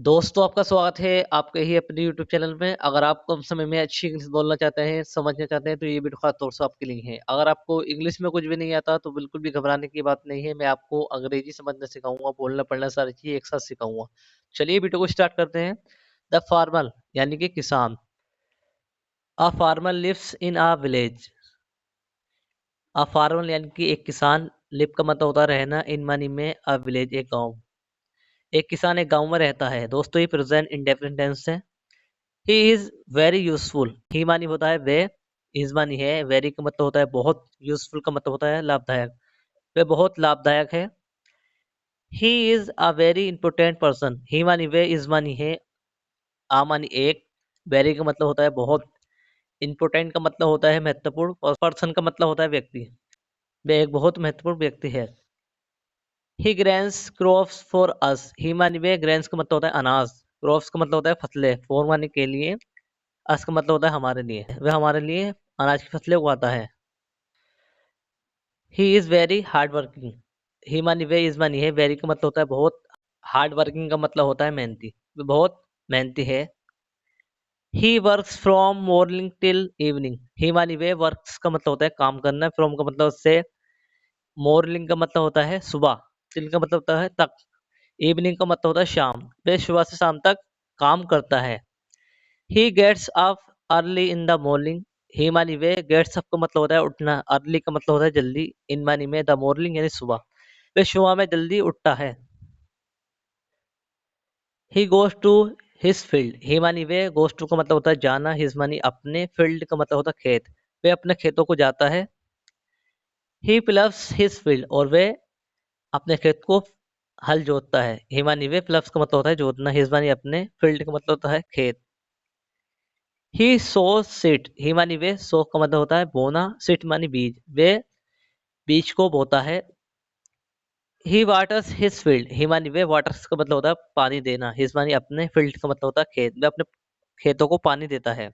दोस्तों आपका स्वागत है आपके ही अपने यूट्यूब चैनल में। अगर आप कम समय में अच्छी इंग्लिश बोलना चाहते हैं, समझना चाहते हैं तो ये वीडियो खास तौर से आपके लिए है। अगर आपको इंग्लिश में कुछ भी नहीं आता तो बिल्कुल भी घबराने की बात नहीं है। मैं आपको अंग्रेजी समझना सिखाऊंगा, बोलना पढ़ना सारी चीज़ एक साथ सिखाऊंगा। चलिए वीडियो को स्टार्ट करते हैं। द फार्मर यानी कि किसान। A farmer lives in a village. A farmer यानी कि एक किसान। लिव का मतलब होता है रहना, इन मानी में, अ विलेज एक गाँव। एक किसान एक गाँव में रहता है। दोस्तों ये प्रेजेंट इंडेफिनिट टेंस है। He is very useful. He मानी होता है वे, इज मानी है, वेरी का मतलब होता है बहुत, यूजफुल का मतलब होता है लाभदायक। वे बहुत लाभदायक है। He is a very important person. He मानी वे, इज मानी है, आ मानी एक, वेरी का मतलब होता है बहुत, इंपॉर्टेंट का मतलब होता है महत्वपूर्ण, और पर्सन का मतलब होता है व्यक्ति। वे एक बहुत महत्वपूर्ण व्यक्ति है। ही ग्रेन्स क्रॉप्स फॉर अस। ही मानी वे, ग्रेन्स का मतलब होता है अनाज, क्रॉप्स का मतलब होता है फसलें, फॉर मानी के लिए, अस का मतलब होता है हमारे लिए। वह हमारे लिए अनाज की फसलें उगाता है। He is very hard working. He मानी वे, इज मानी है, वेरी का मतलब होता है बहुत, हार्ड वर्किंग का मतलब होता है मेहनती। वे बहुत मेहनती है। He works from morning till evening. He मानी वे, वर्क्स का मतलब होता है काम करना, फ्रॉम का मतलब से, मॉर्निंग का मतलब होता है सुबह, टिल का मतलब होता है तक, इवनिंग का मतलब होता है शाम। वे सुबह से शाम तक काम करता है। He gets up early in the morning. He मानी वे, गेट्स अप का मतलब होता है उठना, अर्ली का मतलब होता है जल्दी, इन मानी में, द मॉर्निंग यानी सुबह। वे सुबह में जल्दी उठता है। He goes to his field. He मानी वे, गोज टू का मतलब होता है जाना, हिज मानी अपने, फील्ड का मतलब होता है खेत। वे अपने खेतों को जाता है। ही प्लव्स हिज फील्ड, और वे अपने खेत को हल जोतता है। ही मानी वे, प्लव्स का मतलब होता है जोतना, हिज मानी अपने, फील्ड का मतलब होता है खेत। ही सो सीट। ही मानी वे, सो का मतलब होता है बोना, सीट मानी बीज, वे बीज को बोता है। ही वाटर्स हिज फील्ड। ही मानी वे, वाटर्स का मतलब होता है पानी देना, हिज मानी अपने, फील्ड का मतलब होता है खेत। वे अपने खेतों को पानी देता है।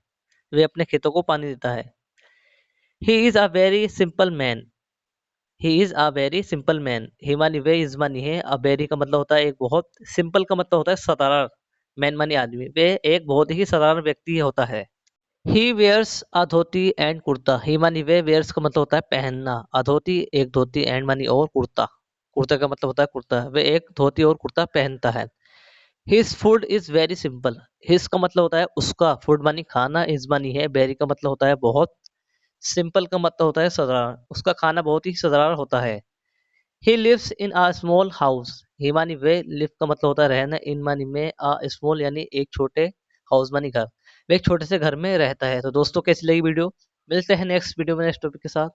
वे अपने खेतों को पानी देता है। He is a very simple man. He is a very simple man. He मानी वे, इज मानी है, अ वेरी का मतलब होता है एक बहुत, सिंपल का मतलब होता है साधारण, मैन मानी आदमी। वे एक बहुत ही साधारण व्यक्ति होता है। He wears a dhoti and kurta. He मानी वे, वेयर्स का मतलब होता है पहनना, अधोती एक धोती, एंड मानी और, कुर्ता, कुर्ता का मतलब होता है कुर्ता। वे एक धोती और कुर्ता पहनता है। His food is very simple. His का मतलब होता है उसका, फूड मानी खाना, इज मानी है, वेरी का मतलब होता है बहुत, सिंपल का मतलब होता है साधारण, उसका खाना बहुत ही साधारण होता है। He lives in a small house. He मानी वे, लिव का मतलब होता है रहना, इन मानी में, अ स्मॉल यानी एक छोटे, हाउस मानी घर। वे एक छोटे से घर में रहता है। तो दोस्तों कैसी लगी वीडियो, मिलते हैं नेक्स्ट वीडियो में नेक्स्ट टॉपिक के साथ।